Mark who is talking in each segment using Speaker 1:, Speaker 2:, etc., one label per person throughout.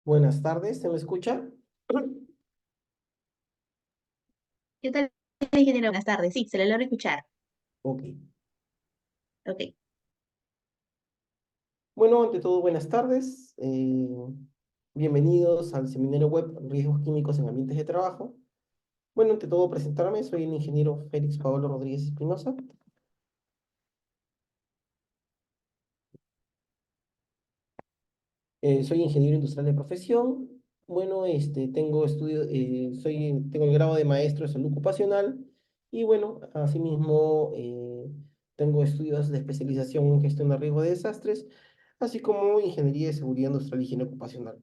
Speaker 1: Buenas tardes, ¿se me escucha?
Speaker 2: ¿Qué tal, ingeniero? Buenas tardes. Sí, se le logra escuchar.
Speaker 1: Ok.
Speaker 2: Ok.
Speaker 1: Bueno, ante todo, buenas tardes. Bienvenidos al seminario web Riesgos Químicos en Ambientes de Trabajo. Bueno, ante todo, presentarme. Soy el ingeniero Félix Pablo Rodríguez Espinosa. Soy ingeniero industrial de profesión. Bueno, tengo tengo el grado de maestro de salud ocupacional y bueno, asimismo tengo estudios de especialización en gestión de riesgo de desastres, así como ingeniería de seguridad industrial y higiene ocupacional.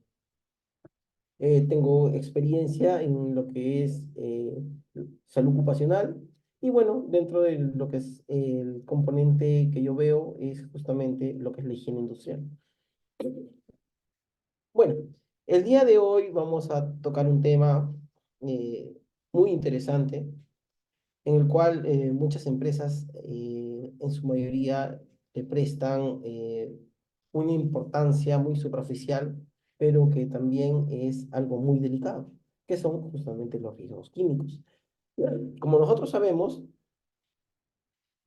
Speaker 1: Tengo experiencia en lo que es salud ocupacional y bueno, dentro de lo que es el componente que yo veo es justamente lo que es la higiene industrial. Bueno, el día de hoy vamos a tocar un tema eh, muy interesante en el cual muchas empresas en su mayoría le prestan una importancia muy superficial, pero que también es algo muy delicado, que son justamente los riesgos químicos. Como nosotros sabemos,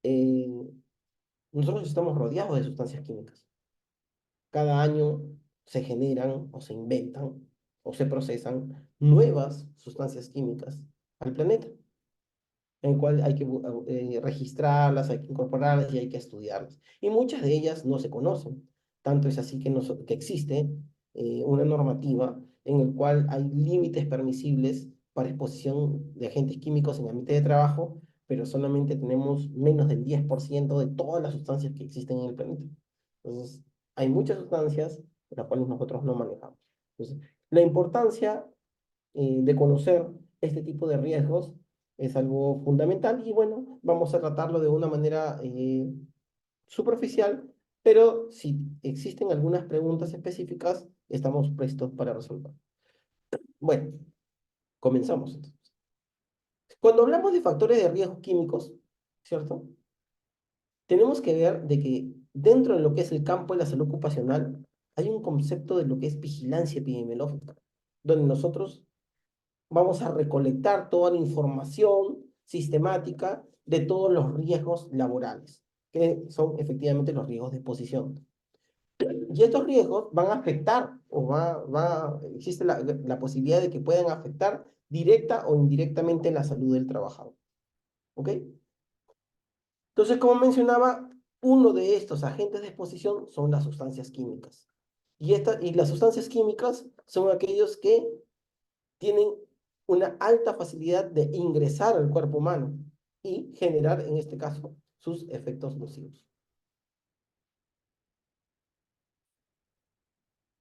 Speaker 1: eh, nosotros estamos rodeados de sustancias químicas. Cada año se generan o se inventan o se procesan nuevas sustancias químicas al planeta, en el cual hay que registrarlas, hay que incorporarlas y hay que estudiarlas. Y muchas de ellas no se conocen. Tanto es así que, que existe una normativa en el cual hay límites permisibles para exposición de agentes químicos en ambiente de trabajo, pero solamente tenemos menos del 10% de todas las sustancias que existen en el planeta. Entonces, hay muchas sustancias las cuales nosotros no manejamos. Entonces, la importancia de conocer este tipo de riesgos es algo fundamental y bueno, vamos a tratarlo de una manera superficial, pero si existen algunas preguntas específicas, estamos prestos para resolver. Bueno, comenzamos entonces. Cuando hablamos de factores de riesgo químicos, ¿cierto? Tenemos que ver de que dentro de lo que es el campo de la salud ocupacional hay un concepto de lo que es vigilancia epidemiológica, donde nosotros vamos a recolectar toda la información sistemática de todos los riesgos laborales, que son efectivamente los riesgos de exposición. Y estos riesgos van a afectar, existe la posibilidad de que puedan afectar directa o indirectamente la salud del trabajador. ¿Ok? Entonces, como mencionaba, uno de estos agentes de exposición son las sustancias químicas. Y las sustancias químicas son aquellos que tienen una alta facilidad de ingresar al cuerpo humano y generar, en este caso, sus efectos nocivos.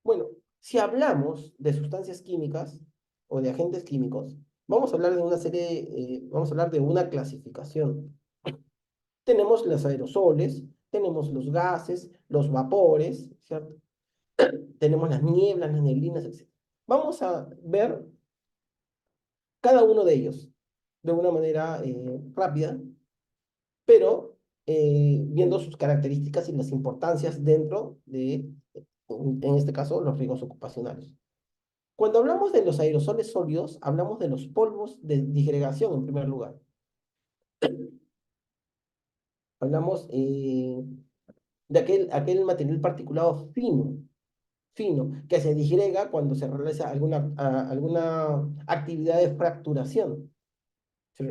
Speaker 1: Bueno, si hablamos de sustancias químicas o de agentes químicos, vamos a hablar de una vamos a hablar de una clasificación. Tenemos los aerosoles, tenemos los gases, los vapores, ¿cierto? Tenemos las nieblas, las neblinas, etc. Vamos a ver cada uno de ellos de una manera rápida, pero viendo sus características y las importancias dentro de, en este caso, los riesgos ocupacionales. Cuando hablamos de los aerosoles sólidos, hablamos de los polvos de disgregación en primer lugar. Hablamos de aquel material particulado fino, que se disgrega cuando se realiza alguna actividad de fracturación. ¿Sí?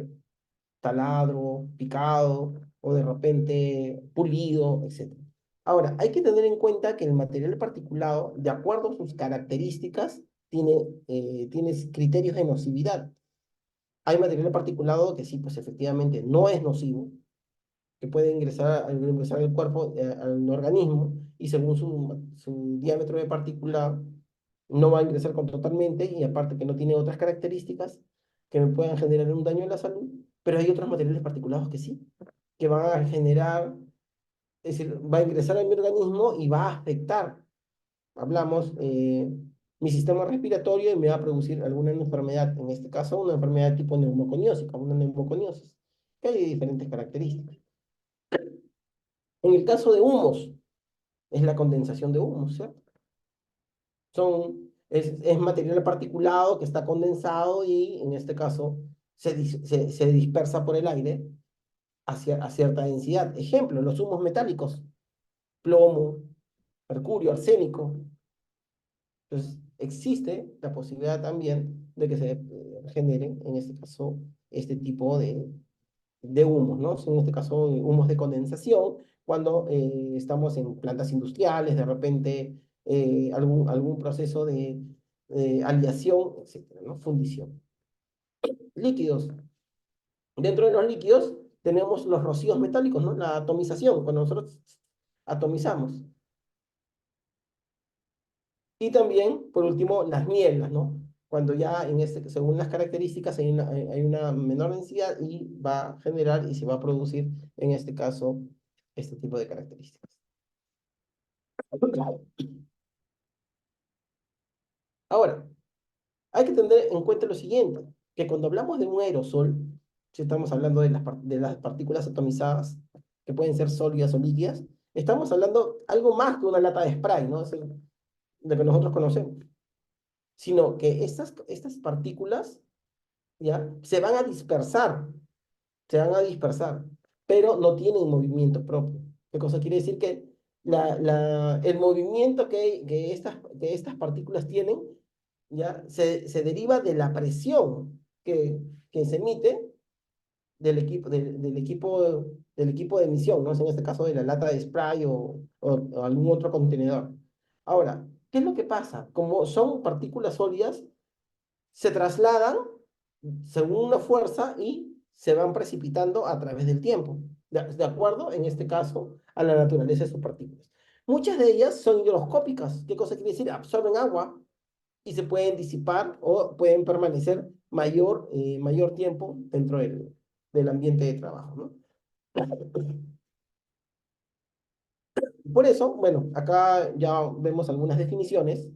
Speaker 1: Taladro, picado o de repente pulido, etcétera. Ahora, hay que tener en cuenta que el material particulado, de acuerdo a sus características, tiene criterios de nocividad. Hay material particulado que sí, pues efectivamente no es nocivo, que puede ingresar al cuerpo, al organismo, y según su diámetro de partícula, no va a ingresar totalmente, y aparte que no tiene otras características que me puedan generar un daño a la salud, pero hay otros materiales particulados que sí, que van a generar, es decir, va a ingresar a mi organismo y va a afectar, hablamos, mi sistema respiratorio y me va a producir alguna enfermedad, en este caso una enfermedad tipo neumoconiósica, una neumoconiosis, que hay diferentes características. En el caso de humos, es la condensación de humos, ¿cierto? Son Es material particulado que está condensado y en este caso se dispersa por el aire a cierta densidad. Ejemplo, los humos metálicos, plomo, mercurio, arsénico. Entonces, existe la posibilidad también de que se generen, en este caso, este tipo de humos, ¿no? Son en este caso humos de condensación, cuando estamos en plantas industriales, de repente algún proceso de aleación, etcétera, ¿no? Fundición. Líquidos. Dentro de los líquidos tenemos los rocíos metálicos, ¿no? La atomización, cuando nosotros atomizamos. Y también, por último, las nieblas, ¿no? Cuando ya, según las características, hay una menor densidad y va a generar y se va a producir, en este caso, este tipo de características. Ahora, hay que tener en cuenta lo siguiente, que cuando hablamos de un aerosol, si estamos hablando de las partículas atomizadas, que pueden ser sólidas o líquidas, estamos hablando algo más que una lata de spray, ¿no? Es lo que nosotros conocemos. Sino que estas partículas, ¿ya? Se van a dispersar, pero no tienen movimiento propio. ¿Qué cosa quiere decir? Que el movimiento que estas partículas tienen, ¿ya? Se deriva de la presión que se emite del equipo de emisión, ¿no? En este caso de la lata de spray o algún otro contenedor. Ahora, ¿qué es lo que pasa? Como son partículas sólidas, se trasladan según una fuerza y se van precipitando a través del tiempo, de acuerdo, en este caso, a la naturaleza de sus partículas. Muchas de ellas son higroscópicas. ¿Qué cosa quiere decir? Absorben agua y se pueden disipar o pueden permanecer mayor tiempo dentro del ambiente de trabajo, ¿no? Por eso, bueno, acá ya vemos algunas definiciones.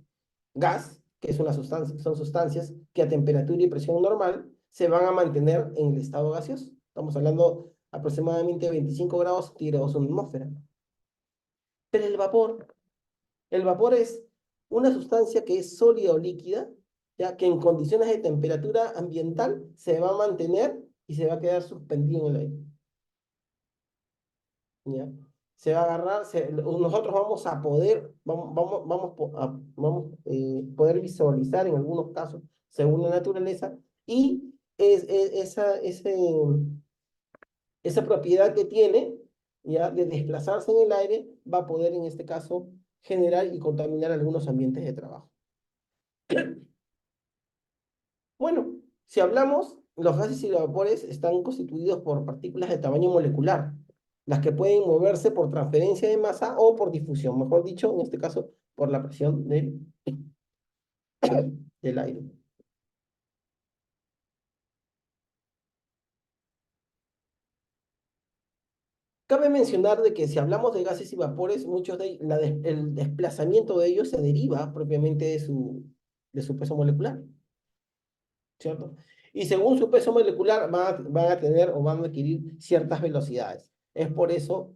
Speaker 1: Gas, que es una sustancia, son sustancias que a temperatura y presión normal se van a mantener en el estado gaseoso. Estamos hablando aproximadamente de 25 grados centígrados en atmósfera. Pero el vapor es una sustancia que es sólida o líquida, ya que en condiciones de temperatura ambiental se va a mantener y se va a quedar suspendido en el aire. ¿Ya? Se va a agarrar, nosotros vamos a poder, poder visualizar en algunos casos, según la naturaleza, y esa propiedad que tiene, ya, de desplazarse en el aire, va a poder, en este caso, generar y contaminar algunos ambientes de trabajo. Bueno, si hablamos, los gases y los vapores están constituidos por partículas de tamaño molecular, las que pueden moverse por transferencia de masa o por difusión, mejor dicho, en este caso, por la presión del aire. Cabe mencionar de que si hablamos de gases y vapores, el desplazamiento de ellos se deriva propiamente de su peso molecular, ¿cierto? Y según su peso molecular van a tener o van a adquirir ciertas velocidades. Es por eso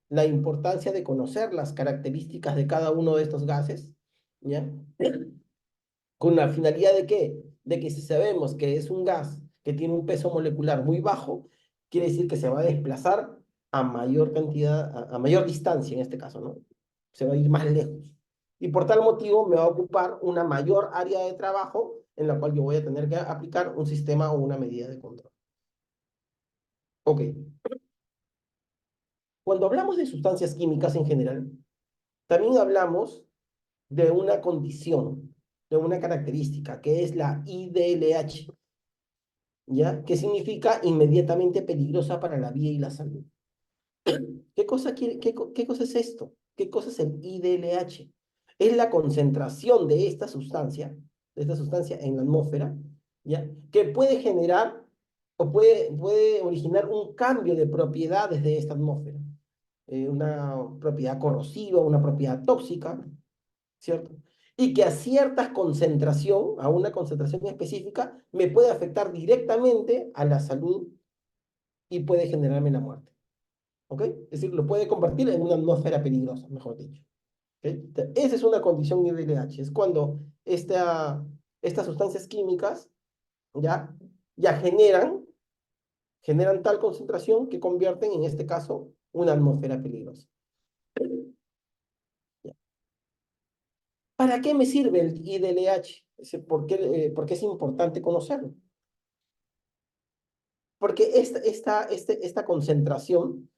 Speaker 1: la importancia de conocer las características de cada uno de estos gases, ¿ya? Con la finalidad de qué? De que si sabemos que es un gas que tiene un peso molecular muy bajo, quiere decir que se va a desplazar a mayor cantidad, a mayor distancia en este caso, ¿no? Se va a ir más lejos. Y por tal motivo me va a ocupar una mayor área de trabajo en la cual yo voy a tener que aplicar un sistema o una medida de control. Ok. Cuando hablamos de sustancias químicas en general, también hablamos de una condición, de una característica, que es la IDLH, ¿ya? Que significa inmediatamente peligrosa para la vida y la salud. ¿Qué cosa es esto? ¿Qué cosa es el IDLH? Es la concentración de esta sustancia en la atmósfera, ¿ya? Que puede generar o puede originar un cambio de propiedades de esta atmósfera. Una propiedad corrosiva, una propiedad tóxica, ¿cierto? Y que a una concentración específica, me puede afectar directamente a la salud y puede generarme la muerte. ¿Ok? Es decir, lo puede convertir en una atmósfera peligrosa, mejor dicho. Esa es una condición IDLH, es cuando estas sustancias químicas ya, ya generan tal concentración que convierten, en este caso, una atmósfera peligrosa. ¿Para qué me sirve el IDLH? ¿Por qué es importante conocerlo? Porque esta concentración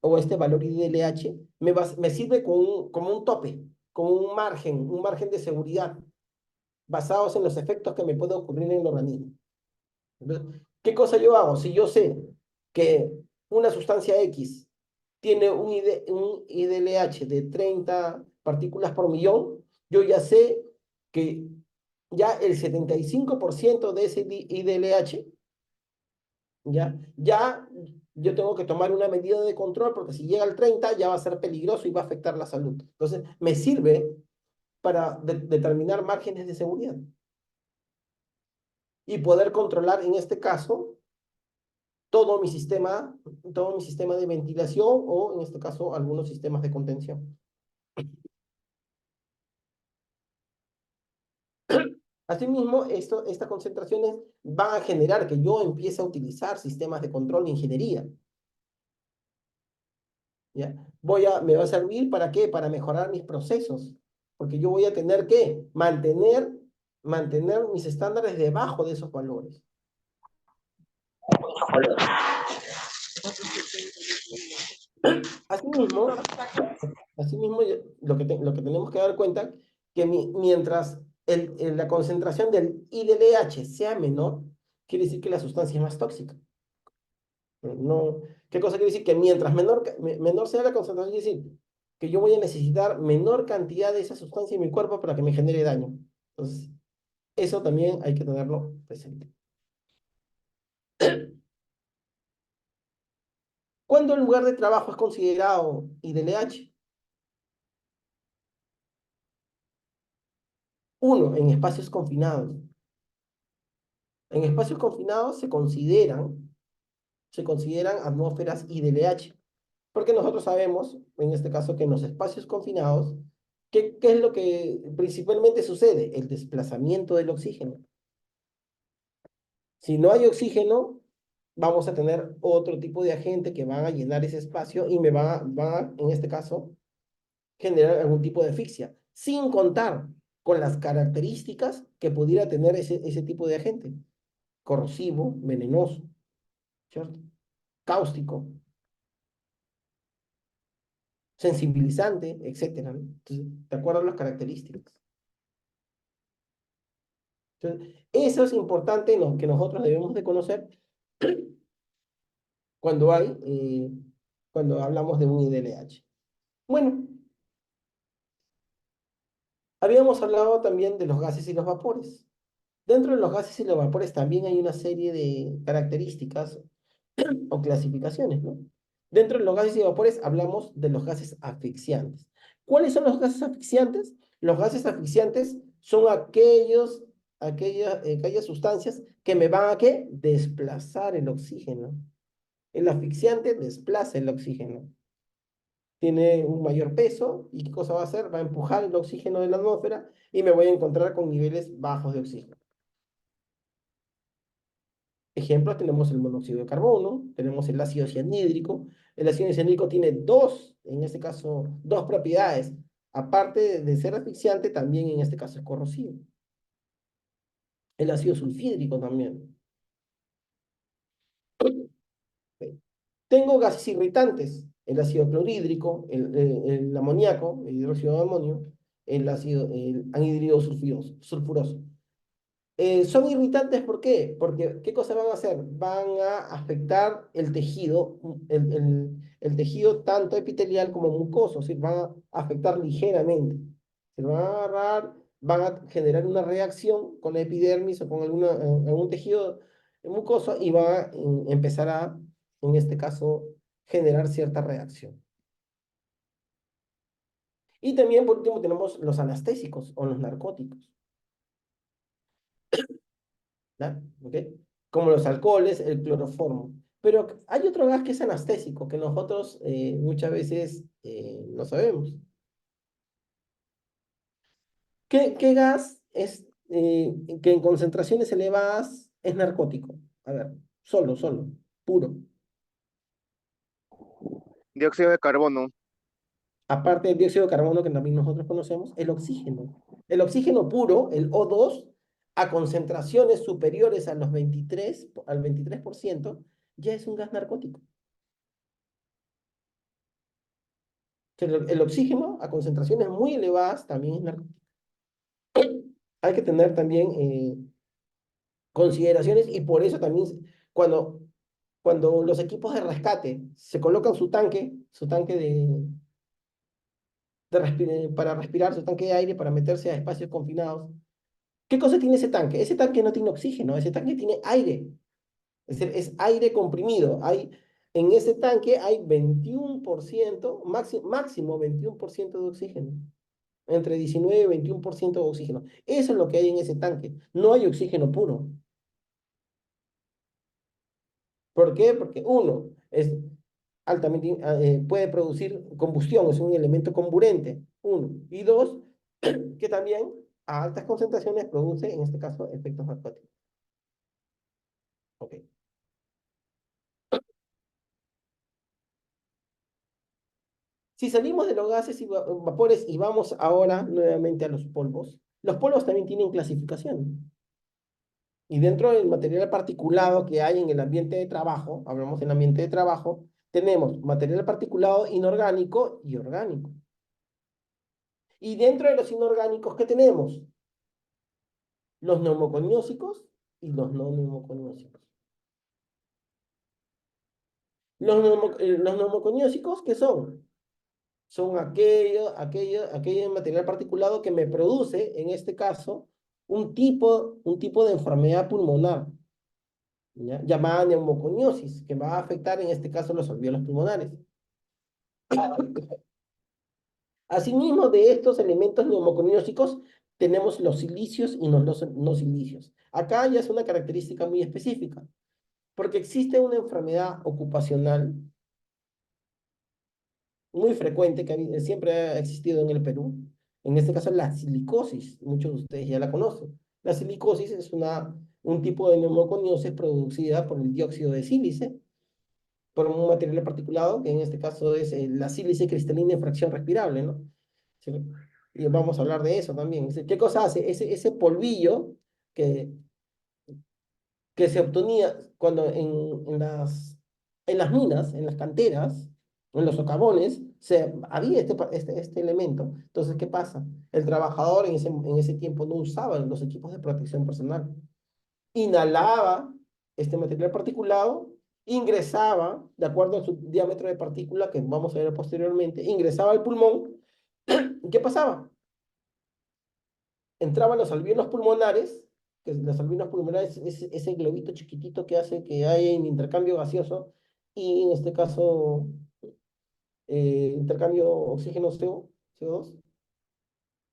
Speaker 1: o este valor IDLH me sirve como un tope, como un margen de seguridad, basados en los efectos que me pueden ocurrir en el organismo. Entonces, ¿qué cosa yo hago? Si yo sé que una sustancia X tiene un IDLH de 30 partículas por millón, yo ya sé que ya el 75% de ese IDLH, ya yo tengo que tomar una medida de control porque si llega al 30 ya va a ser peligroso y va a afectar la salud. Entonces, me sirve para determinar márgenes de seguridad y poder controlar, en este caso, todo mi sistema, todo mi sistema de ventilación o, en este caso, algunos sistemas de contención. Asimismo, estas concentraciones van a generar que yo empiece a utilizar sistemas de control de ingeniería. ¿Ya? Me va a servir ¿para qué? Para mejorar mis procesos, porque yo voy a tener que mantener mis estándares debajo de esos valores. Asimismo, Asimismo, lo que tenemos que dar cuenta que mientras la concentración del IDLH sea menor, quiere decir que la sustancia es más tóxica. No, ¿qué cosa quiere decir? Que mientras menor sea la concentración, quiere decir que yo voy a necesitar menor cantidad de esa sustancia en mi cuerpo para que me genere daño. Entonces, eso también hay que tenerlo presente. ¿Cuándo el lugar de trabajo es considerado IDLH? Uno, en espacios confinados. En espacios confinados se consideran atmósferas IDLH, porque nosotros sabemos, en este caso, que en los espacios confinados, ¿qué es lo que principalmente sucede? El desplazamiento del oxígeno. Si no hay oxígeno, vamos a tener otro tipo de agente que van a llenar ese espacio y en este caso, generar algún tipo de asfixia, sin contar con las características que pudiera tener ese tipo de agente: corrosivo, venenoso, ¿cierto? Cáustico, sensibilizante, etcétera, ¿no? Entonces, de acuerdo a las características. Entonces, eso es importante que nosotros debemos de conocer cuando cuando hablamos de un IDLH. Bueno, habíamos hablado también de los gases y los vapores. Dentro de los gases y los vapores también hay una serie de características o clasificaciones, ¿no? Dentro de los gases y vapores hablamos de los gases asfixiantes. ¿Cuáles son los gases asfixiantes? Los gases asfixiantes son aquellas sustancias que me van a ¿qué? Desplazar el oxígeno. El asfixiante desplaza el oxígeno. Tiene un mayor peso y ¿qué cosa va a hacer? Va a empujar el oxígeno de la atmósfera y me voy a encontrar con niveles bajos de oxígeno. Ejemplos, tenemos el monóxido de carbono, tenemos el ácido cianhídrico. El ácido cianhídrico tiene en este caso, dos propiedades. Aparte de ser asfixiante, también en este caso es corrosivo. El ácido sulfídrico también. Tengo gases irritantes: el ácido clorhídrico, el amoníaco, el hidróxido de amonio, el anhídrido sulfuroso. Son irritantes, ¿por qué? Porque, ¿qué cosa van a hacer? Van a afectar el tejido, el tejido tanto epitelial como mucoso, ¿sí? Van a afectar ligeramente. Se van a agarrar, van a generar una reacción con la epidermis o con algún tejido mucoso y va a empezar en este caso, generar cierta reacción. Y también, por último, tenemos los anestésicos o los narcóticos. ¿Ya? ¿Ok? Como los alcoholes, el cloroformo. Pero hay otro gas que es anestésico, que nosotros muchas veces no sabemos. ¿Qué gas es que en concentraciones elevadas es narcótico? A ver, solo, puro.
Speaker 3: Dióxido de carbono.
Speaker 1: Aparte del dióxido de carbono que también nosotros conocemos, el oxígeno. El oxígeno puro, el O2, a concentraciones superiores a los 23%, ya es un gas narcótico. El oxígeno a concentraciones muy elevadas también es narcótico. Hay que tener también consideraciones y por eso también cuando, cuando los equipos de rescate se colocan su tanque para respirar, su tanque de aire para meterse a espacios confinados. ¿Qué cosa tiene ese tanque? Ese tanque no tiene oxígeno, ese tanque tiene aire. Es decir, es aire comprimido. En ese tanque hay 21%, máximo 21% de oxígeno. Entre 19 y 21% de oxígeno. Eso es lo que hay en ese tanque. No hay oxígeno puro. ¿Por qué? Porque uno, es altamente, puede producir combustión, es un elemento comburente. Uno. Y dos, que también a altas concentraciones produce, en este caso, efectos narcóticos. Ok. Si salimos de los gases y vapores y vamos ahora nuevamente a los polvos también tienen clasificación. Y dentro del material particulado que hay en el ambiente de trabajo, hablamos del ambiente de trabajo, tenemos material particulado inorgánico y orgánico. Y dentro de los inorgánicos, ¿qué tenemos? Los neumoconiósicos y los no neumoconiósicos. Los neumoconiósicos, ¿qué son? Son aquello material particulado que me produce, en este caso, un tipo de enfermedad pulmonar, ¿ya? Llamada neumoconiosis, que va a afectar, en este caso, los alvéolos pulmonares. Asimismo, de estos elementos neumoconiósicos, tenemos los silicios y los no silicios. Acá ya es una característica muy específica, porque existe una enfermedad ocupacional muy frecuente que siempre ha existido en el Perú. En este caso, la silicosis. Muchos de ustedes ya la conocen. La silicosis es un tipo de neumoconiosis producida por el dióxido de sílice, por un material particulado, que en este caso es la sílice cristalina en fracción respirable, ¿no? Sí. Y vamos a hablar de eso también. ¿Qué cosa hace? Ese polvillo que, que se obtenía cuando en las minas, en las canteras, en los socavones, había este elemento. Entonces, ¿qué pasa? El trabajador en ese tiempo no usaba los equipos de protección personal. Inhalaba este material particulado, ingresaba, de acuerdo a su diámetro de partícula, que vamos a ver posteriormente, ingresaba al pulmón. ¿Y qué pasaba? Entraban los alvéolos pulmonares, que los alvéolos pulmonares es ese globito chiquitito que hace que haya un intercambio gaseoso y en este caso intercambio oxígeno-CO2.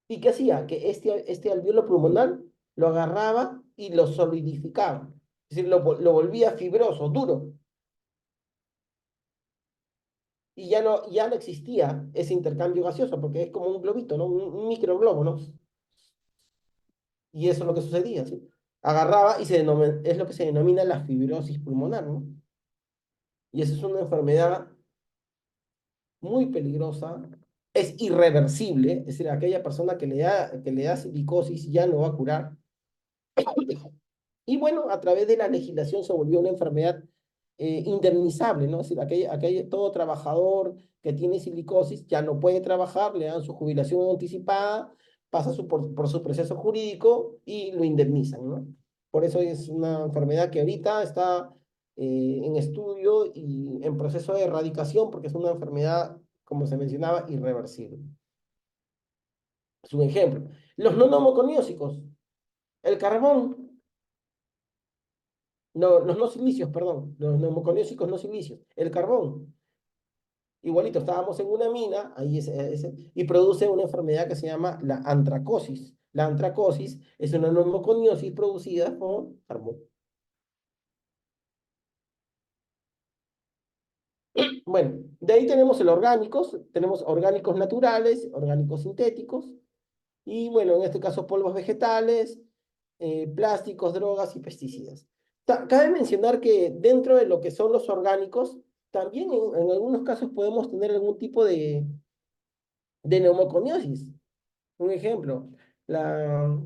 Speaker 1: ¿Y qué hacía? Que este alvéolo pulmonar lo agarraba y lo solidificaba. Es decir, lo volvía fibroso, duro. Y ya no existía ese intercambio gaseoso porque es como un globito, ¿no? Un microglobo, ¿no? Y eso es lo que sucedía, ¿sí? Agarraba y es lo que se denomina la fibrosis pulmonar, ¿no? Y esa es una enfermedad muy peligrosa, es irreversible, es decir, aquella persona que le da silicosis ya no va a curar. Y bueno, a través de la legislación se volvió una enfermedad indemnizable, ¿no? Es decir, todo trabajador que tiene silicosis ya no puede trabajar, le dan su jubilación anticipada, pasa por su proceso jurídico y lo indemnizan, ¿no? Por eso es una enfermedad que ahorita está en estudio y en proceso de erradicación, porque es una enfermedad, como se mencionaba, irreversible. Es un ejemplo. Los no neumoconiósicos, el carbón. No, los no silicios, perdón, los neumoconiósicos no silicios, el carbón. Igualito, estábamos en una mina, ahí y produce una enfermedad que se llama la antracosis. La antracosis es una neumoconiosis producida por carbón. Bueno, de ahí tenemos orgánicos naturales, orgánicos sintéticos. Y bueno, en este caso polvos vegetales, plásticos, drogas y pesticidas. Cabe mencionar que dentro de lo que son los orgánicos, también en algunos casos podemos tener algún tipo de neumoconiosis. Un ejemplo, la,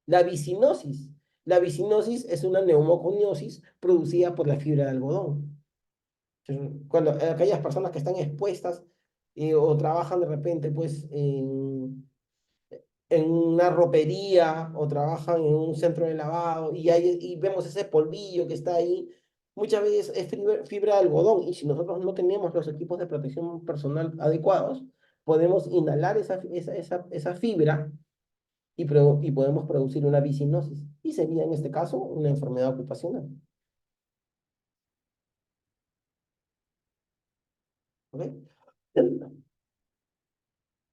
Speaker 1: la vicinosis. La vicinosis es una neumoconiosis producida por la fibra de algodón. Cuando aquellas personas que están expuestas o trabajan de repente pues en una ropería o trabajan en un centro de lavado y vemos ese polvillo que está ahí, muchas veces es fibra de algodón y si nosotros no tenemos los equipos de protección personal adecuados, podemos inhalar esa fibra y podemos producir una vicinosis y sería en este caso una enfermedad ocupacional. ¿Ok?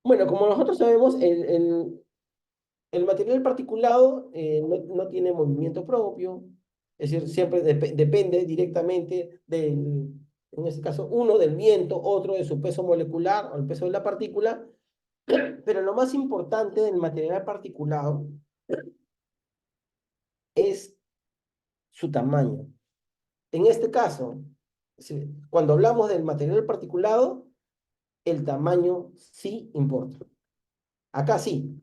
Speaker 1: Bueno, como nosotros sabemos, el material particulado no tiene movimiento propio, es decir, siempre depende directamente en este caso, uno del viento, otro de su peso molecular o el peso de la partícula, pero lo más importante del material particulado es su tamaño. En este caso, cuando hablamos del material particulado, el tamaño sí importa. Acá sí,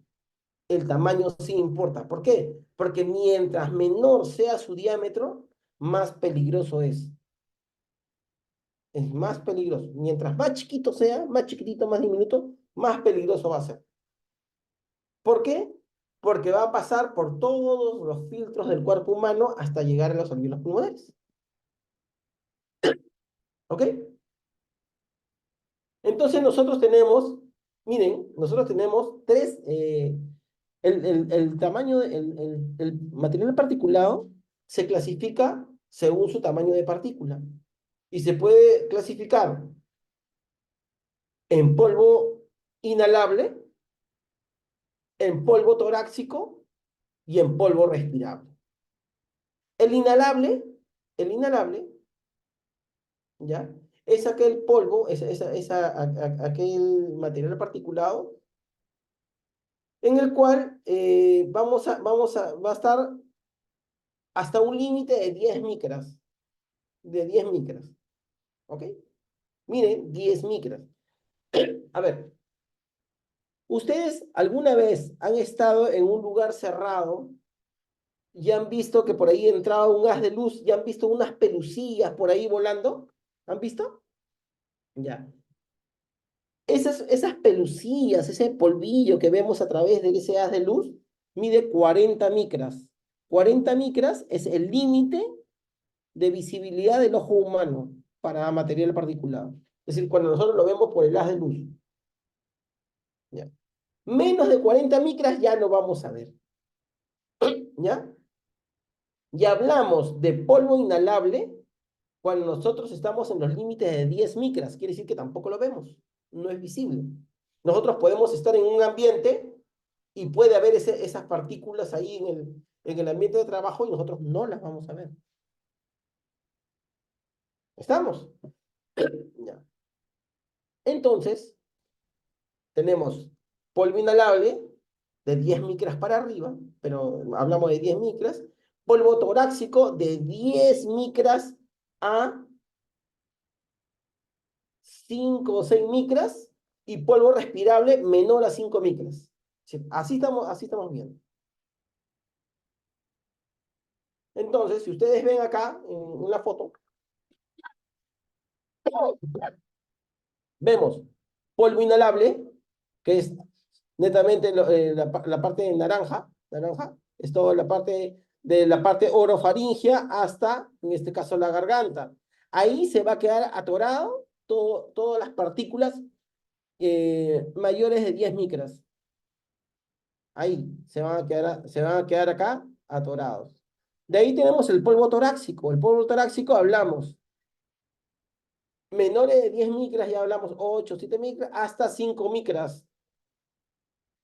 Speaker 1: el tamaño sí importa. ¿Por qué? Porque mientras menor sea su diámetro, más peligroso es. Es más peligroso. Mientras más chiquito sea, más chiquitito, más diminuto, más peligroso va a ser. ¿Por qué? Porque va a pasar por todos los filtros del cuerpo humano hasta llegar a los alvéolos pulmonares. ¿Ok? Entonces nosotros tenemos, miren, nosotros tenemos el tamaño, el material particulado se clasifica según su tamaño de partícula y se puede clasificar en polvo inhalable, en polvo torácico y en polvo respirable. El inhalable, el inhalable, ¿ya? Es aquel polvo, aquel material particulado en el cual va a estar hasta un límite de 10 micras, de 10 micras, ¿ok? Miren, 10 micras. A ver, ¿ustedes alguna vez han estado en un lugar cerrado y han visto que por ahí entraba un haz de luz y han visto unas pelucillas por ahí volando? ¿Han visto? Ya. Esas pelucillas, ese polvillo que vemos a través de ese haz de luz, mide 40 micras. 40 micras es el límite de visibilidad del ojo humano para material particulado. Es decir, cuando nosotros lo vemos por el haz de luz. ¿Ya? Menos de 40 micras ya no vamos a ver. ¿Ya? Y hablamos de polvo inhalable cuando nosotros estamos en los límites de 10 micras. Quiere decir que tampoco lo vemos. No es visible. Nosotros podemos estar en un ambiente y puede haber esas partículas ahí en el ambiente de trabajo y nosotros no las vamos a ver. ¿Estamos? Ya. Entonces, tenemos polvo inhalable de 10 micras para arriba, pero hablamos de 10 micras, polvo torácico de 10 micras a 5 o 6 micras y polvo respirable menor a 5 micras. Sí, así estamos viendo. Entonces, si ustedes ven acá en la foto, vemos polvo inhalable, que es netamente la parte naranja, es toda la parte de la parte orofaringia hasta, en este caso, la garganta. Ahí se va a quedar atorado todas las partículas mayores de 10 micras. Ahí se van a quedar acá atorados. De ahí tenemos el polvo torácico. El polvo torácico hablamos menores de 10 micras, ya hablamos 8, 7 micras, hasta 5 micras.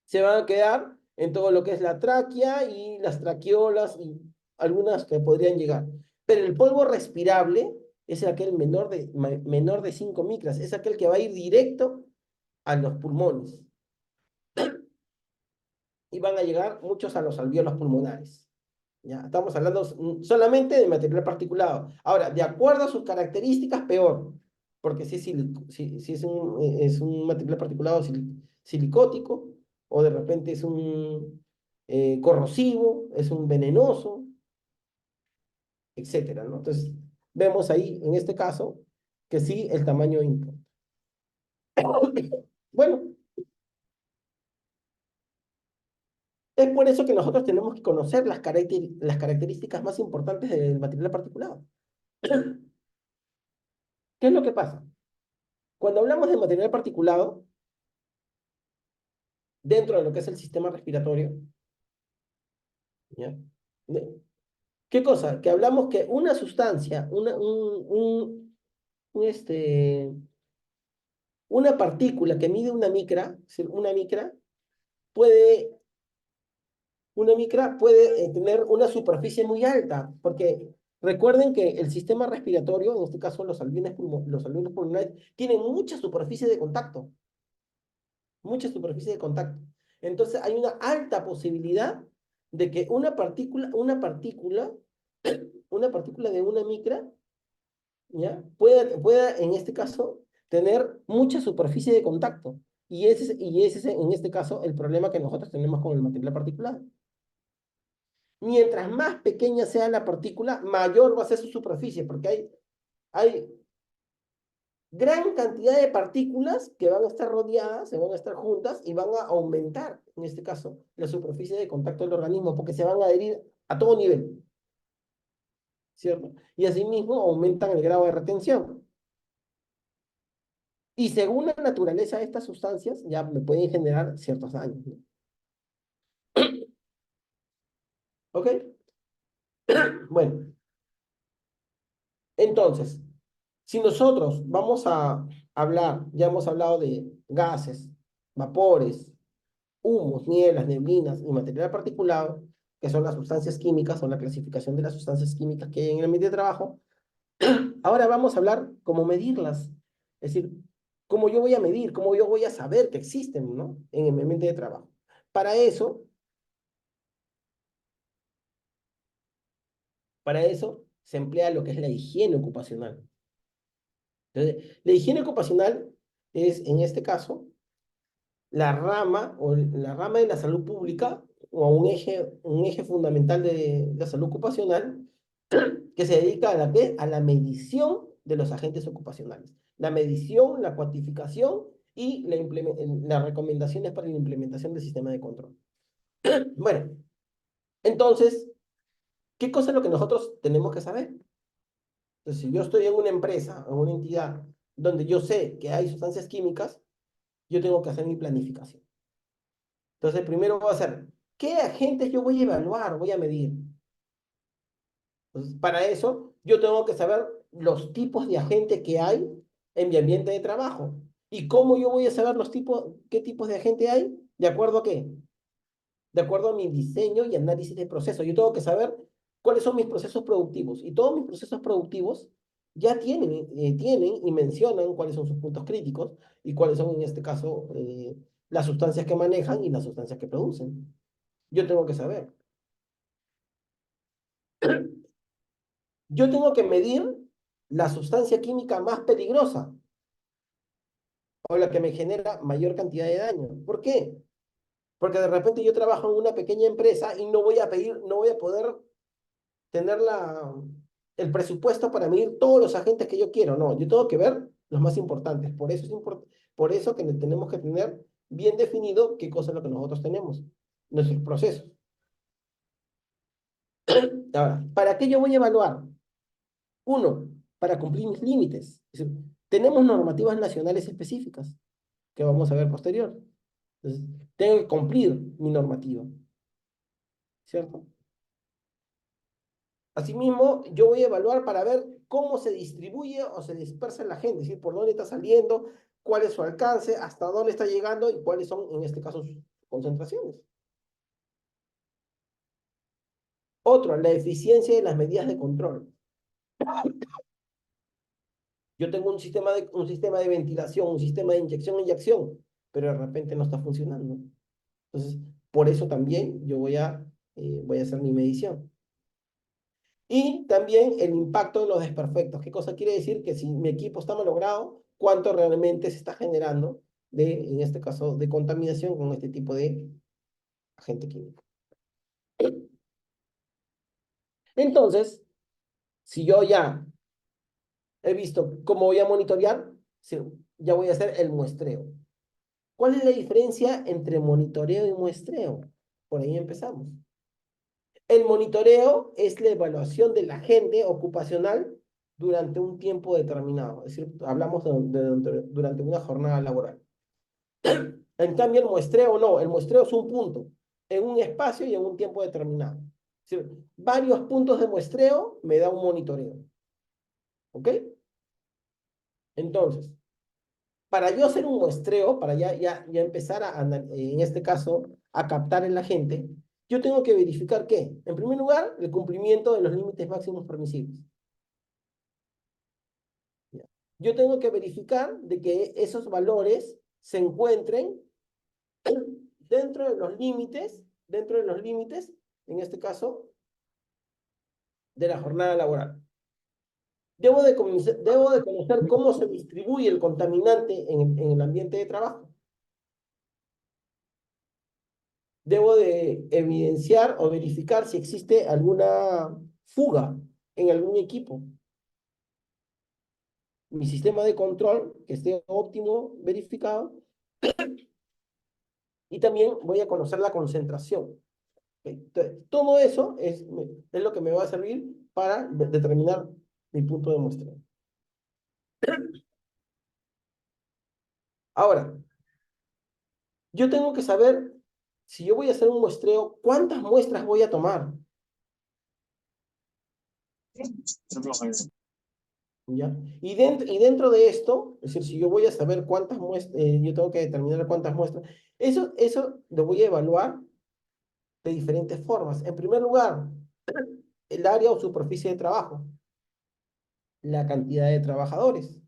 Speaker 1: Se van a quedar en todo lo que es la tráquea y las traqueolas y algunas que podrían llegar. Pero el polvo respirable es aquel menor de 5 micras, es aquel que va a ir directo a los pulmones y van a llegar muchos a los alvéolos pulmonares. ¿Ya? Estamos hablando solamente de material particulado. Ahora, de acuerdo a sus características, peor, porque si es un material particulado silicótico, o de repente es un corrosivo, es un venenoso, etcétera, ¿no? Entonces, vemos ahí, en este caso, que sí, el tamaño importa. Bueno, es por eso que nosotros tenemos que conocer las características más importantes del material particulado. ¿Qué es lo que pasa? Cuando hablamos de material particulado, dentro de lo que es el sistema respiratorio, ¿ya? ¿Qué cosa? Que hablamos que una sustancia, una partícula que mide es decir, puede, una micra puede tener una superficie muy alta, porque recuerden que el sistema respiratorio, en este caso los alveolos pulmonares, tienen mucha superficie de contacto. Entonces hay una alta posibilidad de que una partícula de una micra, ¿ya? Pueda, en este caso, tener mucha superficie de contacto. Y ese es, en este caso, el problema que nosotros tenemos con el material particular. Mientras más pequeña sea la partícula, mayor va a ser su superficie, porque hay gran cantidad de partículas que van a estar rodeadas, se van a estar juntas y van a aumentar, en este caso, la superficie de contacto del organismo, porque se van a adherir a todo nivel, ¿cierto? Y asimismo aumentan el grado de retención. Y según la naturaleza de estas sustancias, ya me pueden generar ciertos daños, ¿no? ¿Ok? Bueno, entonces, si nosotros vamos a hablar, ya hemos hablado de gases, vapores, humos, nieblas, neblinas y material particulado, que son las sustancias químicas o la clasificación de las sustancias químicas que hay en el ambiente de trabajo, ahora vamos a hablar cómo medirlas. Es decir, cómo yo voy a medir, cómo yo voy a saber que existen, ¿no? En el ambiente de trabajo. Para eso, para eso se emplea lo que es la higiene ocupacional. Entonces, la higiene ocupacional es, en este caso, la rama de la salud pública o un eje fundamental de la salud ocupacional que se dedica a la medición de los agentes ocupacionales. La medición, la cuantificación y las recomendaciones para la implementación del sistema de control. Bueno, entonces, ¿qué cosa es lo que nosotros tenemos que saber? Entonces, si yo estoy en una empresa, en una entidad, donde yo sé que hay sustancias químicas, yo tengo que hacer mi planificación. Entonces, primero voy a hacer, ¿qué agentes yo voy a evaluar, voy a medir? Entonces, para eso, yo tengo que saber los tipos de agentes que hay en mi ambiente de trabajo. ¿Y cómo yo voy a saber qué tipos de agente hay? ¿De acuerdo a qué? De acuerdo a mi diseño y análisis de procesos. Yo tengo que saber cuáles son mis procesos productivos. Y todos mis procesos productivos ya tienen y mencionan cuáles son sus puntos críticos y cuáles son, en este caso, las sustancias que manejan y las sustancias que producen. Yo tengo que saber. Yo tengo que medir la sustancia química más peligrosa o la que me genera mayor cantidad de daño. ¿Por qué? Porque de repente yo trabajo en una pequeña empresa y no voy a poder tener el presupuesto para medir todos los agentes que yo quiero. No, yo tengo que ver los más importantes. Por eso que tenemos que tener bien definido qué cosa es lo que nosotros tenemos, nuestros procesos. Ahora, ¿para qué yo voy a evaluar? Uno, para cumplir mis límites. Es decir, tenemos normativas nacionales específicas que vamos a ver posterior. Entonces, tengo que cumplir mi normativa, ¿cierto? Asimismo, yo voy a evaluar para ver cómo se distribuye o se dispersa la gente, es decir, por dónde está saliendo, cuál es su alcance, hasta dónde está llegando y cuáles son, en este caso, sus concentraciones. Otro, la eficiencia de las medidas de control. Yo tengo un sistema de ventilación, un sistema de inyección e eyección. pero de repente no está funcionando. Entonces, por eso también yo voy a hacer mi medición. Y también el impacto de los desperfectos. ¿Qué cosa quiere decir? Que si mi equipo está malogrado, ¿cuánto realmente se está generando en este caso, de contaminación con este tipo de agente químico? Entonces, si yo ya he visto cómo voy a monitorear, ya voy a hacer el muestreo. ¿Cuál es la diferencia entre monitoreo y muestreo? Por ahí empezamos. El monitoreo es la evaluación del agente ocupacional durante un tiempo determinado. Es decir, hablamos durante una jornada laboral. En cambio, el muestreo no. El muestreo es un punto en un espacio y en un tiempo determinado. Es decir, varios puntos de muestreo me da un monitoreo. ¿Ok? Entonces, para yo hacer un muestreo, para ya empezar en este caso, a captar el agente, yo tengo que verificar ¿qué? En primer lugar, el cumplimiento de los límites máximos permisibles. ¿Ya? Yo tengo que verificar de que esos valores se encuentren dentro de los límites, en este caso, de la jornada laboral. Debo de conocer cómo se distribuye el contaminante en el ambiente de trabajo. Debo de evidenciar o verificar si existe alguna fuga en algún equipo. Mi sistema de control que esté óptimo, verificado. Y también voy a conocer la concentración. Entonces, todo eso es lo que me va a servir para determinar mi punto de muestreo. Ahora, yo tengo que saber, si yo voy a hacer un muestreo, ¿cuántas muestras voy a tomar? ¿Ya? Y dentro de esto, es decir, si yo voy a saber cuántas muestras, yo tengo que determinar cuántas muestras, eso lo voy a evaluar de diferentes formas. En primer lugar, el área o superficie de trabajo, la cantidad de trabajadores.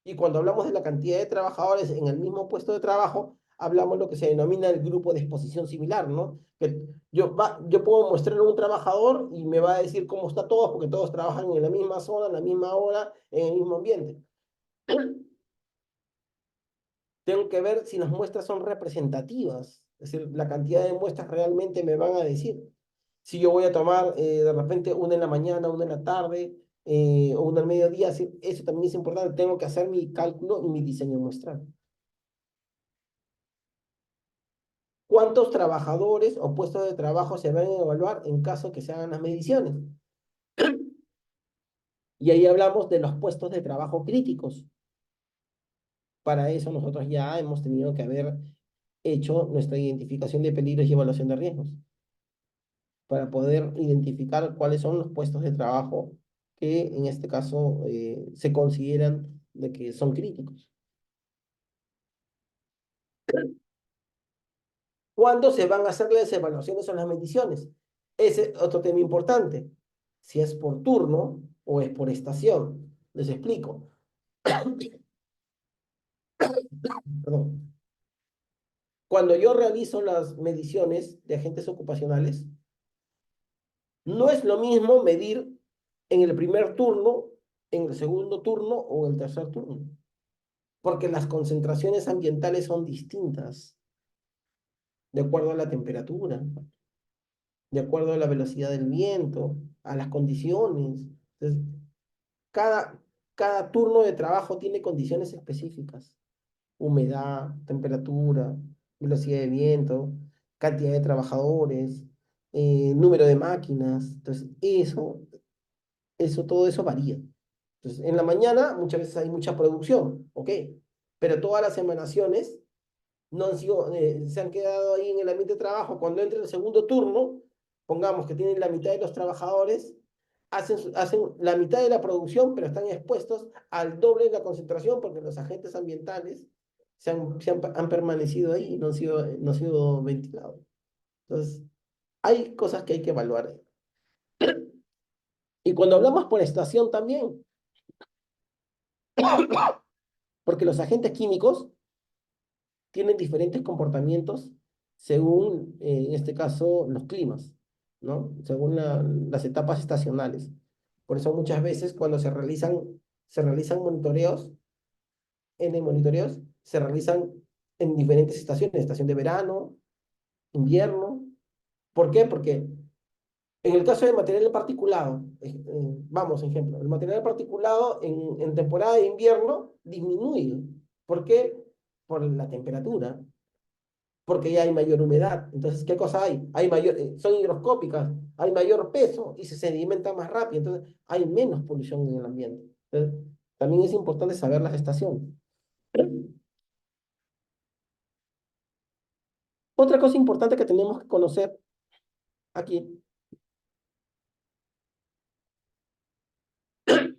Speaker 1: Y cuando hablamos de la cantidad de trabajadores en el mismo puesto de trabajo, hablamos lo que se denomina el grupo de exposición similar, ¿no? Que yo puedo mostrarle a un trabajador y me va a decir cómo está todo, porque todos trabajan en la misma zona, en la misma hora, en el mismo ambiente. Tengo que ver si las muestras son representativas, es decir, la cantidad de muestras realmente me van a decir. Si yo voy a tomar de repente una en la mañana, una en la tarde, o una al mediodía, eso también es importante. Tengo que hacer mi cálculo y mi diseño muestral. ¿Cuántos trabajadores o puestos de trabajo se van a evaluar en caso que se hagan las mediciones? Y ahí hablamos de los puestos de trabajo críticos. Para eso nosotros ya hemos tenido que haber hecho nuestra identificación de peligros y evaluación de riesgos, para poder identificar cuáles son los puestos de trabajo que en este caso se consideran de que son críticos. ¿Cuándo se van a hacer las evaluaciones o las mediciones? Ese es otro tema importante. Si es por turno o es por estación. Les explico. Perdón. Cuando yo realizo las mediciones de agentes ocupacionales, no es lo mismo medir en el primer turno, en el segundo turno o en el tercer turno, porque las concentraciones ambientales son distintas, de acuerdo a la temperatura, de acuerdo a la velocidad del viento, a las condiciones. Entonces, cada, cada turno de trabajo tiene condiciones específicas: humedad, temperatura, velocidad de viento, cantidad de trabajadores, número de máquinas. Entonces, todo eso varía. Entonces, en la mañana muchas veces hay mucha producción, ¿ok? Pero todas las emanaciones no han sido, se han quedado ahí en el ambiente de trabajo. Cuando entra el segundo turno, pongamos que tienen la mitad de los trabajadores, hacen la mitad de la producción, pero están expuestos al doble de la concentración porque los agentes ambientales han permanecido ahí y no han sido ventilados. Entonces, hay cosas que hay que evaluar. Y cuando hablamos por estación también, porque los agentes químicos tienen diferentes comportamientos según, en este caso, los climas, ¿no? Según las etapas estacionales. Por eso muchas veces cuando se realizan monitoreos, monitoreos, se realizan en diferentes estaciones, estación de verano, invierno. ¿Por qué? Porque en el caso del material particulado, vamos, ejemplo, el material particulado en temporada de invierno disminuye. ¿Por qué? Por la temperatura, porque ya hay mayor humedad. Entonces, ¿qué cosa hay? Hay mayor, son higroscópicas, hay mayor peso y se sedimenta más rápido. Entonces, hay menos polución en el ambiente. Entonces, también es importante saber las estaciones. Otra cosa importante que tenemos que conocer aquí,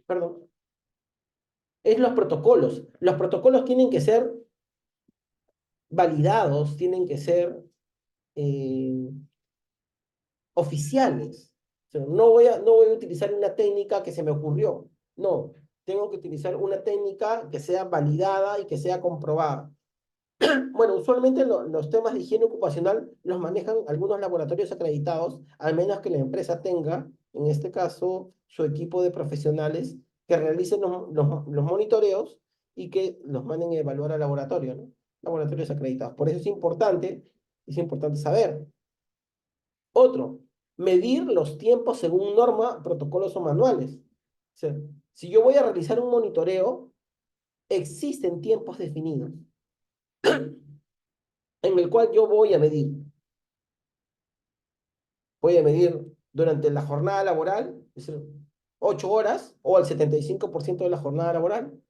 Speaker 1: perdón, es los protocolos. Los protocolos tienen que ser validados, tienen que ser eh, oficiales. O sea, no voy a utilizar una técnica que se me ocurrió. No, tengo que utilizar una técnica que sea validada y que sea comprobada. Bueno, usualmente los temas de higiene ocupacional los manejan algunos laboratorios acreditados, al menos que la empresa tenga, en este caso, su equipo de profesionales que realicen los monitoreos y que los manden a evaluar al laboratorio, ¿no? Laboratorios acreditados. Por eso es importante saber. Otro, medir los tiempos según norma, protocolos o manuales. O sea, si yo voy a realizar un monitoreo, existen tiempos definidos en el cual yo voy a medir. Voy a medir durante la jornada laboral, es decir, 8 horas o al 75% de la jornada laboral,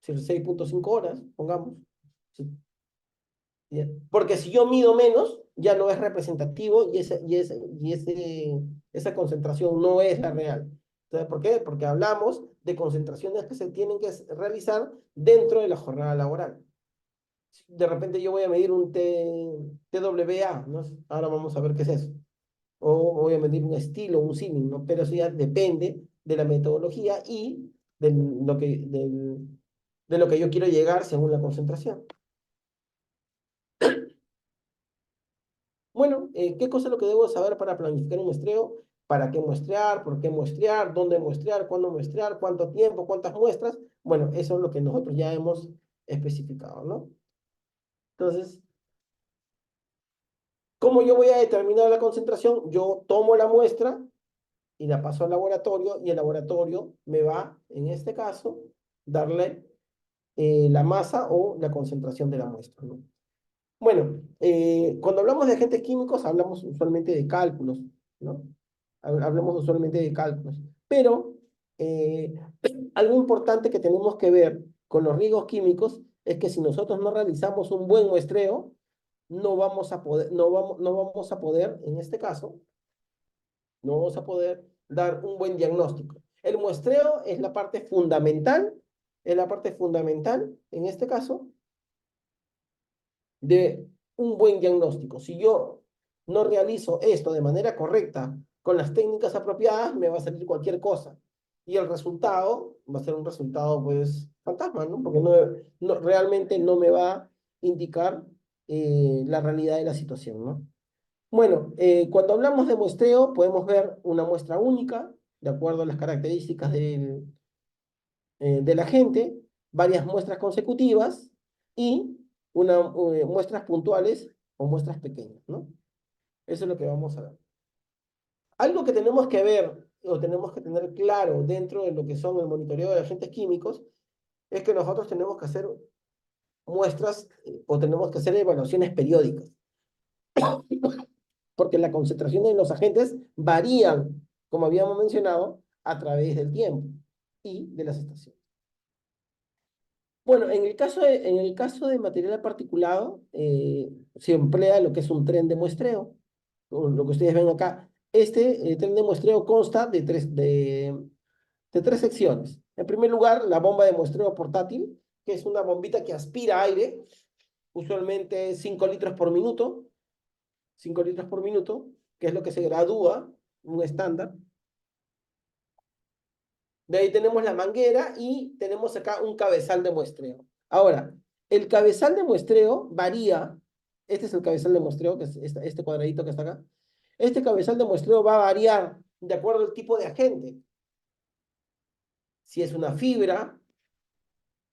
Speaker 1: es decir, 6,5 horas, pongamos. ¿Sí? Porque si yo mido menos, ya no es representativo esa concentración no es la real. Entonces, ¿por qué? Porque hablamos de concentraciones que se tienen que realizar dentro de la jornada laboral. De repente yo voy a medir un TWA, ¿no? Ahora vamos a ver qué es eso. O voy a medir un estilo, un símil, ¿no? Pero eso ya depende de la metodología y de lo que yo quiero llegar según la concentración. Bueno, ¿qué cosa es lo que debo saber para planificar un muestreo? ¿Para qué muestrear? ¿Por qué muestrear? ¿Dónde muestrear? ¿Cuándo muestrear? ¿Cuánto tiempo? ¿Cuántas muestras? Bueno, eso es lo que nosotros ya hemos especificado, ¿no? Entonces, ¿cómo yo voy a determinar la concentración? Yo tomo la muestra y la paso al laboratorio y el laboratorio me va, en este caso, darle la masa o la concentración de la muestra, ¿no? Bueno, cuando hablamos de agentes químicos, hablamos usualmente de cálculos, ¿no? Hablamos usualmente de cálculos. Pero eh, algo importante que tenemos que ver con los riesgos químicos es que si nosotros no realizamos un buen muestreo, no vamos a poder, en este caso, no vamos a poder dar un buen diagnóstico. El muestreo es la parte fundamental, en este caso, de un buen diagnóstico. Si yo no realizo esto de manera correcta, con las técnicas apropiadas, me va a salir cualquier cosa. Y el resultado va a ser un resultado, pues, fantasma, ¿no? Porque realmente no me va a indicar la realidad de la situación, ¿no? Bueno, cuando hablamos de muestreo, podemos ver una muestra única, de acuerdo a las características del agente, varias muestras consecutivas y muestras puntuales o muestras pequeñas, ¿no? Eso es lo que vamos a ver. Algo que tenemos que ver o tenemos que tener claro dentro de lo que son el monitoreo de agentes químicos es que nosotros tenemos que hacer muestras o tenemos que hacer evaluaciones periódicas, porque la concentración de los agentes varían, como habíamos mencionado, a través del tiempo y de las estaciones. Bueno, en el caso de material particulado, se emplea lo que es un tren de muestreo, o lo que ustedes ven acá. Este tren de muestreo consta de tres secciones. En primer lugar, la bomba de muestreo portátil, que es una bombita que aspira aire, usualmente 5 litros por minuto, 5 litros por minuto, que es lo que se gradúa, un estándar. De ahí tenemos la manguera y tenemos acá un cabezal de muestreo. Ahora, El cabezal de muestreo varía. Este es el cabezal de muestreo, que es este cuadradito que está acá. Este cabezal de muestreo va a variar de acuerdo al tipo de agente. Si es una fibra,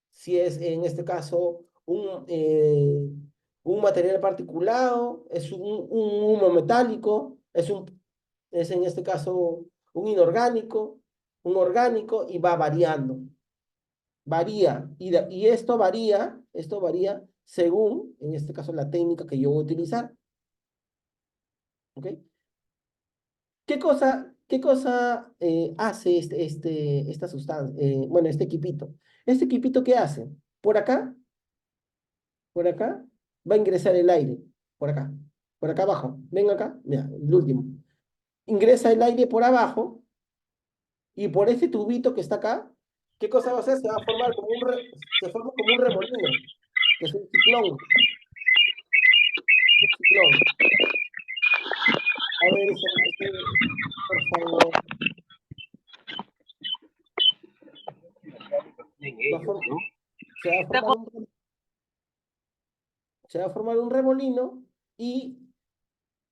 Speaker 1: si es en este caso un material particulado, es un humo metálico, es en este caso un inorgánico, un orgánico y va variando. Varía. Y esto varía según, en este caso, la técnica que yo voy a utilizar. ¿Ok? ¿Qué cosa hace esta sustancia? Bueno, este equipito. ¿Este equipito qué hace? Por acá, va a ingresar el aire. Por acá abajo. Ven acá, mira, el último. Ingresa el aire por abajo y por este tubito que está acá, ¿qué cosa va a hacer? Se va a formar como se forma como un remolino, que es un ciclón. Un ciclón. A ver, por favor. Va a for- se va a formar un se va a formar un remolino y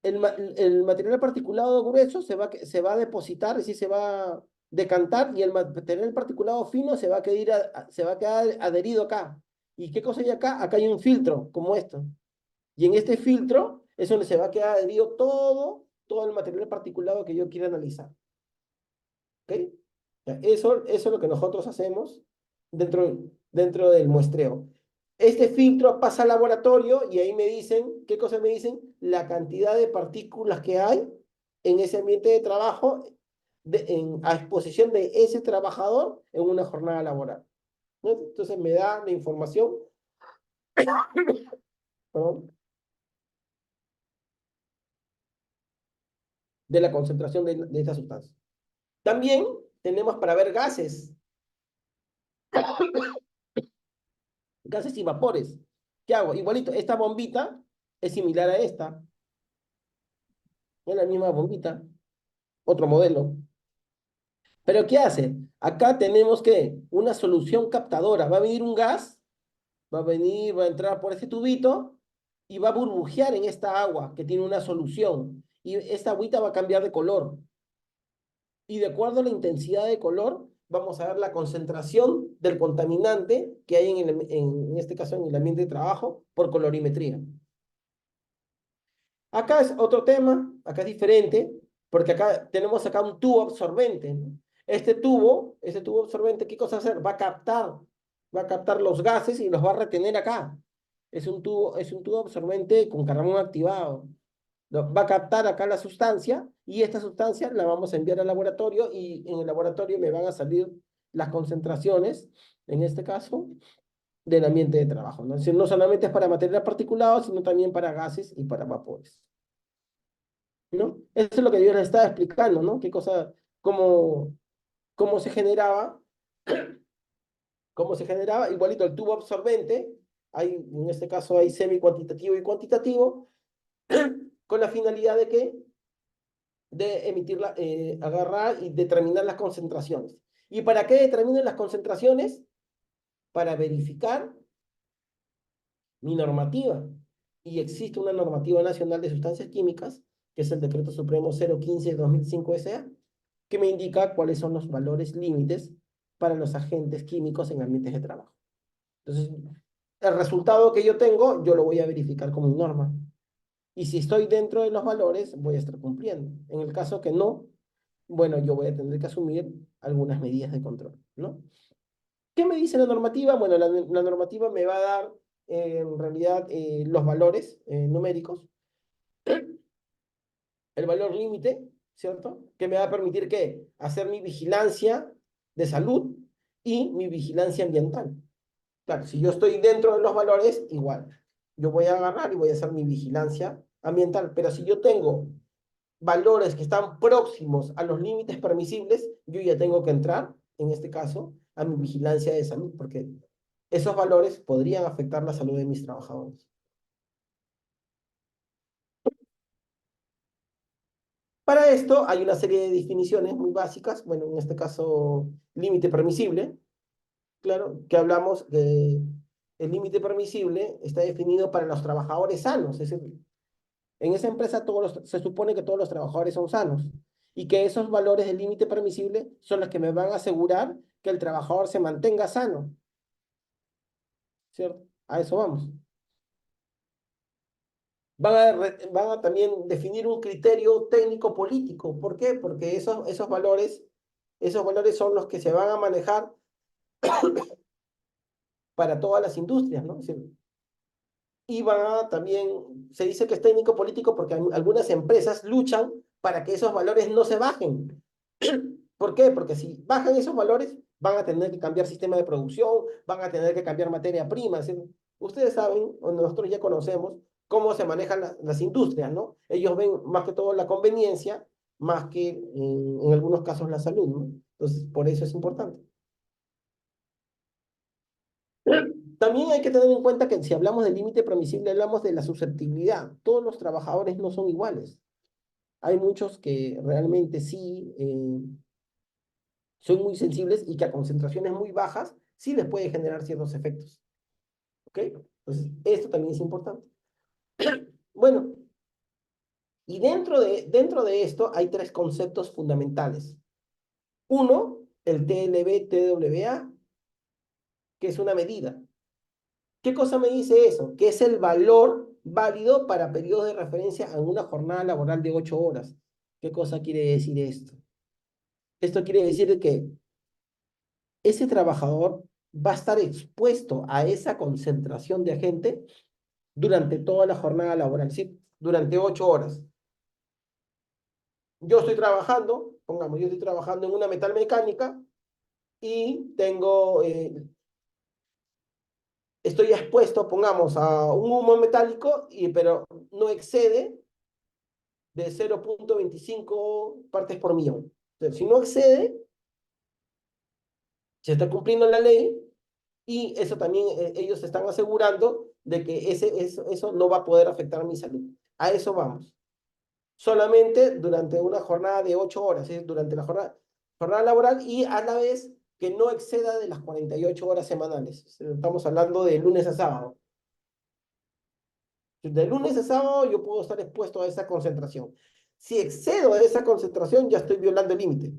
Speaker 1: el material particulado grueso se va a depositar, es decir, se va a decantar y el material particulado fino se va a quedar adherido acá. ¿Y qué cosa hay acá? Acá hay un filtro como esto. Y en este filtro es donde se va a quedar adherido todo el material particulado que yo quiera analizar. ¿Ok? Eso es lo que nosotros hacemos dentro del muestreo. Este filtro pasa al laboratorio y ahí me dicen, ¿qué cosa me dicen? La cantidad de partículas que hay en ese ambiente de trabajo a exposición de ese trabajador en una jornada laboral. ¿No? Entonces me da la información, perdón, de la concentración de esta sustancia. También tenemos para ver gases y vapores. ¿Qué hago? Igualito, esta bombita es similar a esta. Es la misma bombita, otro modelo. Pero ¿qué hace? Acá tenemos que una solución captadora. Va a venir un gas, va a entrar por este tubito y va a burbujear en esta agua que tiene una solución. Y esta agüita va a cambiar de color. Y de acuerdo a la intensidad de color, vamos a ver la concentración del contaminante que hay en este caso en el ambiente de trabajo por colorimetría. Acá es otro tema, acá es diferente, porque acá tenemos acá un tubo absorbente, ¿no? Este tubo absorbente, ¿qué cosa va a hacer? Va a captar los gases y los va a retener acá. Es un tubo absorbente con carbón activado. Va a captar acá la sustancia y esta sustancia la vamos a enviar al laboratorio y en el laboratorio me van a salir las concentraciones, en este caso, del ambiente de trabajo, ¿no? Es decir, no solamente es para material particulado, sino también para gases y para vapores. ¿No? Eso es lo que yo les estaba explicando, ¿no? Qué cosa, cómo, cómo se generaba, cómo se generaba, igualito el tubo absorbente, en este caso hay semi-cuantitativo y cuantitativo, con la finalidad de que, de emitirla, agarrar y determinar las concentraciones. ¿Y para qué determinan las concentraciones? Para verificar mi normativa. Y existe una normativa nacional de sustancias químicas, que es el Decreto Supremo 015/2005 SA, que me indica cuáles son los valores límites para los agentes químicos en ambientes de trabajo. Entonces, el resultado que yo tengo, yo lo voy a verificar como norma. Y si estoy dentro de los valores, voy a estar cumpliendo. En el caso que no, bueno, yo voy a tener que asumir algunas medidas de control, ¿no? ¿Qué me dice la normativa? Bueno, la normativa me va a dar, en realidad, los valores numéricos, el valor límite, ¿cierto? Que me va a permitir, ¿qué? Hacer mi vigilancia de salud y mi vigilancia ambiental. Claro, si yo estoy dentro de los valores, igual. Yo voy a agarrar y voy a hacer mi vigilancia ambiental. Pero si yo tengo valores que están próximos a los límites permisibles, yo ya tengo que entrar, en este caso, a mi vigilancia de salud, porque esos valores podrían afectar la salud de mis trabajadores. Para esto hay una serie de definiciones muy básicas, bueno, en este caso, límite permisible, claro, que hablamos el límite permisible está definido para los trabajadores sanos. Es decir, en esa empresa se supone que todos los trabajadores son sanos y que esos valores del límite permisible son los que me van a asegurar que el trabajador se mantenga sano, ¿cierto? A eso vamos. Van a también definir un criterio técnico-político. ¿Por qué? Porque esos valores son los que se van a manejar para todas las industrias, ¿no? Es decir, y también, se dice que es técnico-político porque algunas empresas luchan para que esos valores no se bajen. ¿Por qué? Porque si bajan esos valores, van a tener que cambiar sistema de producción, van a tener que cambiar materia prima. Es decir, ustedes saben, o nosotros ya conocemos, cómo se manejan las industrias, ¿no? Ellos ven más que todo la conveniencia, más que en algunos casos la salud, ¿no? Entonces, por eso es importante. También hay que tener en cuenta que si hablamos del límite permisible, hablamos de la susceptibilidad. Todos los trabajadores no son iguales. Hay muchos que realmente sí son muy sensibles y que a concentraciones muy bajas sí les puede generar ciertos efectos. ¿Ok? Entonces, esto también es importante. Bueno, y dentro de esto hay tres conceptos fundamentales. Uno, el TLB-TWA, que es una medida. ¿Qué cosa me dice eso? Que es el valor válido para periodos de referencia en una jornada laboral de 8 horas. ¿Qué cosa quiere decir esto? Esto quiere decir que ese trabajador va a estar expuesto a esa concentración de agente durante toda la jornada laboral, ¿sí? Durante 8 horas. Yo estoy trabajando, pongamos, yo estoy trabajando en una metalmecánica y estoy expuesto, pongamos, a un humo metálico, pero no excede de 0,25 partes por millón. Entonces, si no excede, se está cumpliendo la ley y eso también ellos están asegurando de que eso no va a poder afectar mi salud. A eso vamos. Solamente durante una jornada de 8 horas, es durante la jornada laboral y a la vez que no exceda de las 48 horas semanales. Estamos hablando de lunes a sábado. De lunes a sábado yo puedo estar expuesto a esa concentración. Si excedo de esa concentración, ya estoy violando el límite.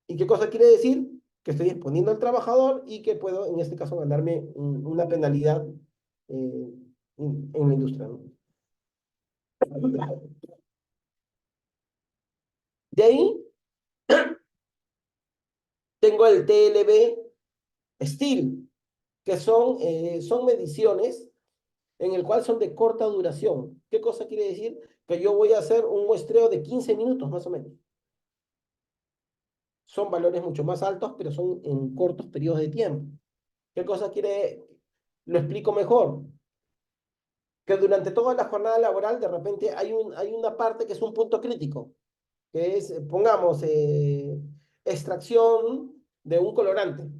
Speaker 1: ¿Y qué cosa quiere decir? Que estoy exponiendo al trabajador y que puedo, en este caso, ganarme una penalidad en la industria, ¿no? De ahí tengo el TLB Steel, que son mediciones en el cual son de corta duración. ¿Qué cosa quiere decir? Que yo voy a hacer un muestreo de 15 minutos más o menos. Son valores mucho más altos, pero son en cortos periodos de tiempo. ¿Qué cosa quiere? Lo explico mejor. Que durante toda la jornada laboral de repente hay una parte que es un punto crítico, que es, pongamos, extracción de un colorante.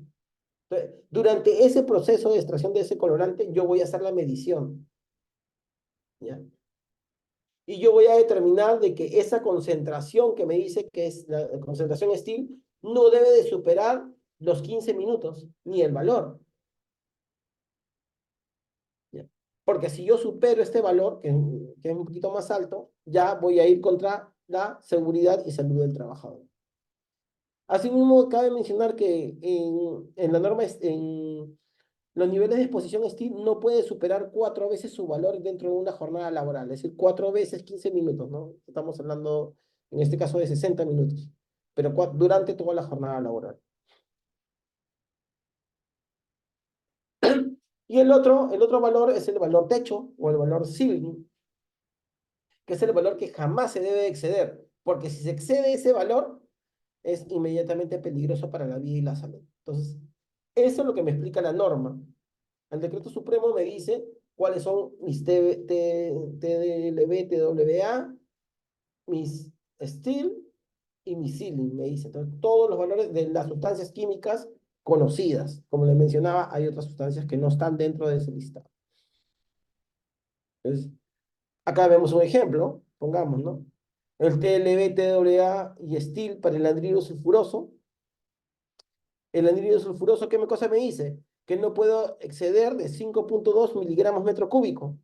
Speaker 1: Entonces, durante ese proceso de extracción de ese colorante, yo voy a hacer la medición, ¿ya? Y yo voy a determinar de que esa concentración que me dice que es la concentración Steel no debe de superar los 15 minutos, ni el valor. ¿Ya? Porque si yo supero este valor, que es un poquito más alto, ya voy a ir contra la seguridad y salud del trabajador. Asimismo, cabe mencionar que en la norma, en los niveles de exposición STIL no puede superar 4 veces su valor dentro de una jornada laboral, es decir, 4 veces 15 minutos, ¿no? Estamos hablando, en este caso, de 60 minutos, pero durante toda la jornada laboral. Y el otro valor es el valor techo o el valor ceiling, que es el valor que jamás se debe exceder, porque si se excede ese valor, es inmediatamente peligroso para la vida y la salud. Entonces, eso es lo que me explica la norma. El decreto supremo me dice cuáles son mis TDLB, TWA, mis steel y mis ceiling, me dice. Entonces, todos los valores de las sustancias químicas conocidas. Como les mencionaba, hay otras sustancias que no están dentro de ese listado. Entonces, acá vemos un ejemplo, pongamos, ¿no? El TLB, TWA y steel para el anhidro sulfuroso. El anhídrido sulfuroso, ¿qué cosa me dice? que no puedo exceder de 5,2 miligramos metro cúbico.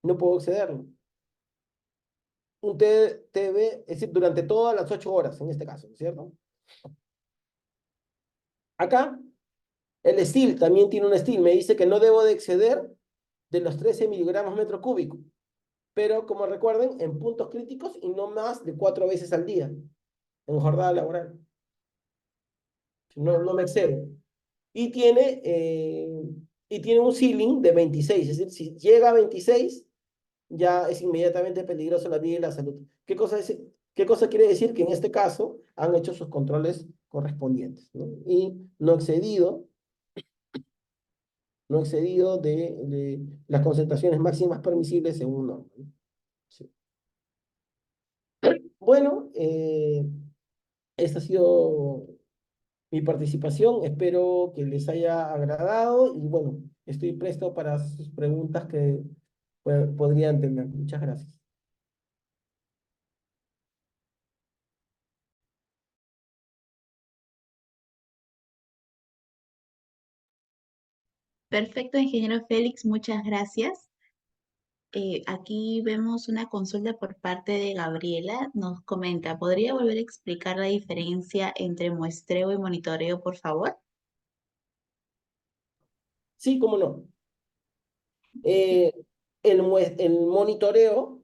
Speaker 1: No puedo excederlo. Un TB, es decir, durante todas las 8 horas, en este caso, ¿cierto? Acá, el Steel también tiene un Steel. Me dice que no debo de exceder de los 13 miligramos metro cúbico. Pero, como recuerden, en puntos críticos y no más de 4 veces al día, en jornada laboral. No me excedo. Y tiene un ceiling de 26. Es decir, si llega a 26, ya es inmediatamente peligroso la vida y la salud. ¿Qué cosa quiere decir? Que en este caso han hecho sus controles correspondientes, ¿no? Y no excedido de las concentraciones máximas permisibles según norma, ¿no? Sí. Bueno, esta ha sido mi participación. Espero que les haya agradado y bueno, estoy presto para sus preguntas que podrían tener. Muchas gracias.
Speaker 2: Perfecto, ingeniero Félix, muchas gracias. Aquí vemos una consulta por parte de Gabriela. Nos comenta, ¿podría volver a explicar la diferencia entre muestreo y monitoreo, por favor?
Speaker 1: Sí, cómo no. Eh, el monitoreo,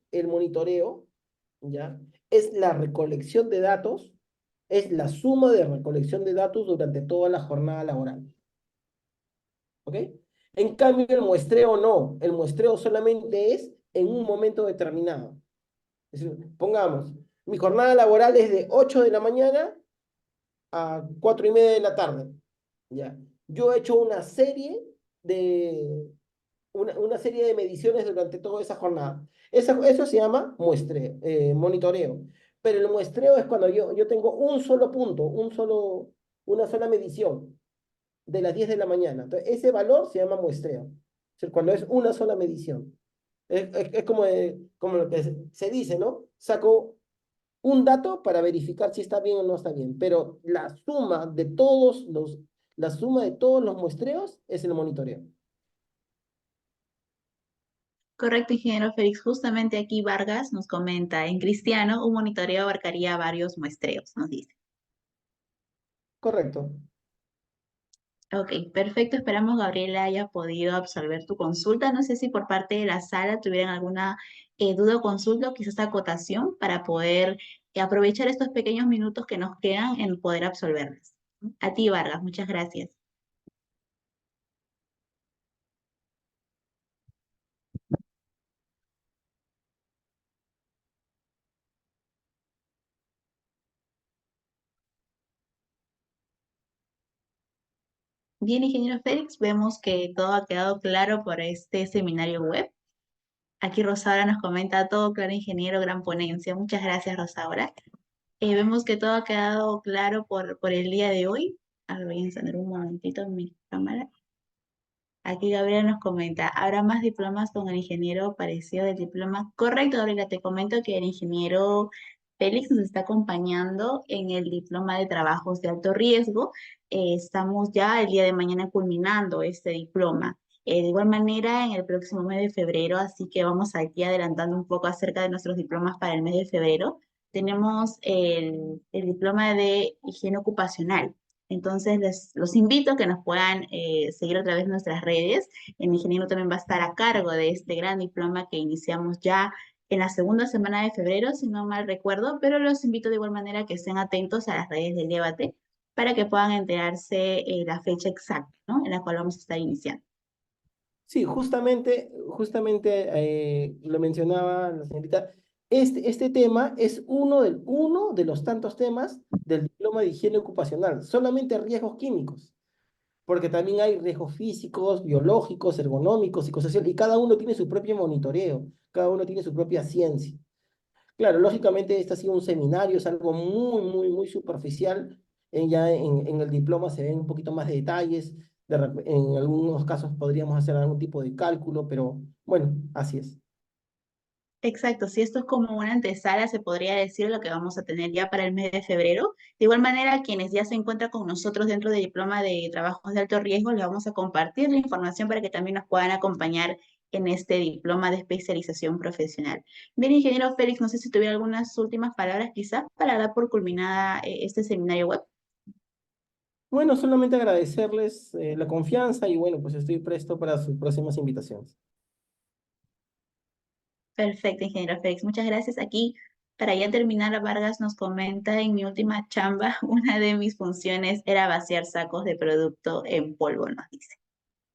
Speaker 1: ¿ya? Es la recolección de datos, es la suma de recolección de datos durante toda la jornada laboral. ¿Ok? En cambio, el muestreo no. El muestreo solamente es en un momento determinado. Es decir, pongamos, mi jornada laboral es de 8 de la mañana a 4:30 de la tarde. ¿Ya? Yo he hecho de, una serie de mediciones durante toda esa jornada. Eso se llama monitoreo. Pero el muestreo es cuando yo tengo un solo punto, una sola medición de las 10 de la mañana. Entonces, ese valor se llama muestreo. Es decir, cuando es una sola medición. Es como lo que se dice, ¿no? Saco un dato para verificar si está bien o no está bien, pero la suma de todos los muestreos es el monitoreo.
Speaker 2: Correcto, ingeniero Félix. Justamente aquí Vargas nos comenta, en cristiano, un monitoreo abarcaría varios muestreos, nos dice.
Speaker 1: Correcto.
Speaker 2: Ok, perfecto. Esperamos Gabriela haya podido absolver tu consulta. No sé si por parte de la sala tuvieran alguna duda o consulta o quizás acotación para poder aprovechar estos pequeños minutos que nos quedan en poder absolverlas. A ti, Vargas, muchas gracias. Bien, ingeniero Félix, vemos que todo ha quedado claro por este seminario web. Aquí Rosaura nos comenta todo claro, ingeniero, gran ponencia. Muchas gracias, Rosaura. Vemos que todo ha quedado claro por el día de hoy. A ver, voy a encender un momentito mi cámara. Aquí Gabriela nos comenta, ¿habrá más diplomas con el ingeniero parecido del diploma? Correcto, Gabriela, te comento que el ingeniero Félix nos está acompañando en el diploma de trabajos de alto riesgo. Estamos ya el día de mañana culminando este diploma. De igual manera, en el próximo mes de febrero, así que vamos aquí adelantando un poco acerca de nuestros diplomas para el mes de febrero. Tenemos el diploma de higiene ocupacional. Entonces, los invito a que nos puedan seguir a través de nuestras redes. El ingeniero también va a estar a cargo de este gran diploma que iniciamos ya en la segunda semana de febrero, si no mal recuerdo, pero los invito de igual manera a que estén atentos a las redes del debate para que puedan enterarse la fecha exacta, ¿no? En la cual vamos a estar iniciando.
Speaker 1: Sí, justamente lo mencionaba la señorita. Este tema es uno de los tantos temas del diploma de higiene ocupacional, solamente riesgos químicos, porque también hay riesgos físicos, biológicos, ergonómicos, psicosociales, y cada uno tiene su propio monitoreo, cada uno tiene su propia ciencia. Claro, lógicamente este ha sido un seminario, es algo muy, muy, muy superficial. Ya en el diploma se ven un poquito más de detalles. En algunos casos podríamos hacer algún tipo de cálculo, pero bueno, así es.
Speaker 2: Exacto, si esto es como una antesala, se podría decir lo que vamos a tener ya para el mes de febrero. De igual manera, quienes ya se encuentran con nosotros dentro del diploma de trabajos de alto riesgo, les vamos a compartir la información para que también nos puedan acompañar en este diploma de especialización profesional. Bien, ingeniero Félix, no sé si tuviera algunas últimas palabras quizás para dar por culminada este seminario web.
Speaker 1: Bueno, solamente agradecerles la confianza y bueno, pues estoy presto para sus próximas invitaciones.
Speaker 2: Perfecto, ingeniero Félix, muchas gracias. Aquí, para ya terminar, Vargas nos comenta, en mi última chamba, una de mis funciones era vaciar sacos de producto en polvo, nos dice.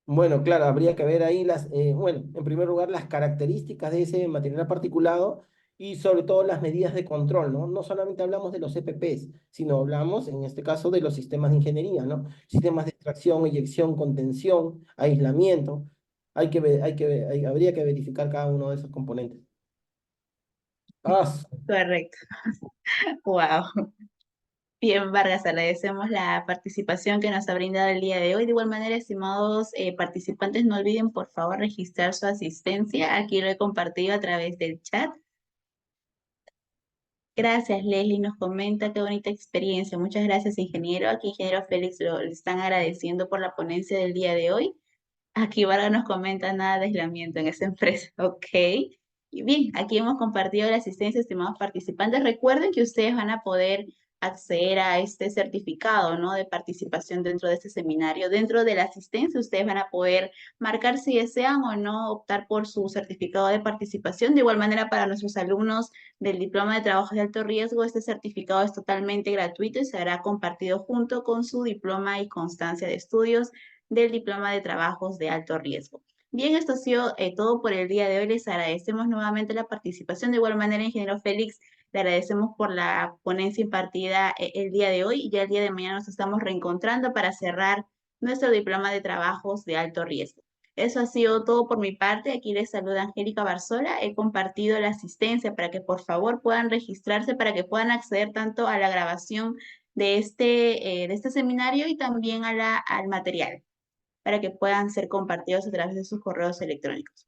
Speaker 1: Bueno, claro, habría que ver ahí bueno, en primer lugar, las características de ese material particulado y sobre todo las medidas de control, ¿no? No solamente hablamos de los EPPs, sino hablamos, en este caso, de los sistemas de ingeniería, ¿no? Sistemas de extracción, eyección, contención, aislamiento. Habría que verificar cada uno de esos componentes. Ah,
Speaker 2: Correcto. Wow. Bien, Vargas, agradecemos la participación que nos ha brindado el día de hoy. De igual manera, estimados participantes, no olviden por favor registrar su asistencia. Aquí lo he compartido a través del chat. Gracias, Leslie. Nos comenta qué bonita experiencia. Muchas gracias, ingeniero. Aquí, ingeniero Félix, le están agradeciendo por la ponencia del día de hoy. Aquí Vargas nos comenta nada de aislamiento en esa empresa. Ok. Y bien, aquí hemos compartido la asistencia, estimados participantes. Recuerden que ustedes van a poder acceder a este certificado, ¿no? De participación dentro de este seminario. Dentro de la asistencia, ustedes van a poder marcar si desean o no optar por su certificado de participación. De igual manera, para nuestros alumnos del diploma de trabajo de alto riesgo, este certificado es totalmente gratuito y será compartido junto con su diploma y constancia de estudios del diploma de trabajos de alto riesgo. Bien, esto ha sido todo por el día de hoy. Les agradecemos nuevamente la participación. De igual manera, ingeniero Félix, le agradecemos por la ponencia impartida el día de hoy y ya el día de mañana nos estamos reencontrando para cerrar nuestro diploma de trabajos de alto riesgo. Eso ha sido todo por mi parte. Aquí les saluda Angélica Barzola. He compartido la asistencia para que por favor puedan registrarse, para que puedan acceder tanto a la grabación de este seminario y también al material para que puedan ser compartidos a través de sus correos electrónicos.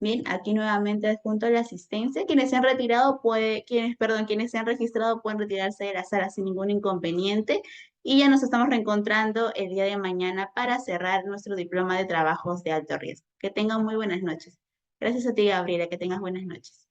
Speaker 2: Bien, aquí nuevamente adjunto la asistencia. Quienes se han retirado quienes se han registrado pueden retirarse de la sala sin ningún inconveniente. Y ya nos estamos reencontrando el día de mañana para cerrar nuestro diploma de trabajos de alto riesgo. Que tengan muy buenas noches. Gracias a ti, Gabriela. Que tengas buenas noches.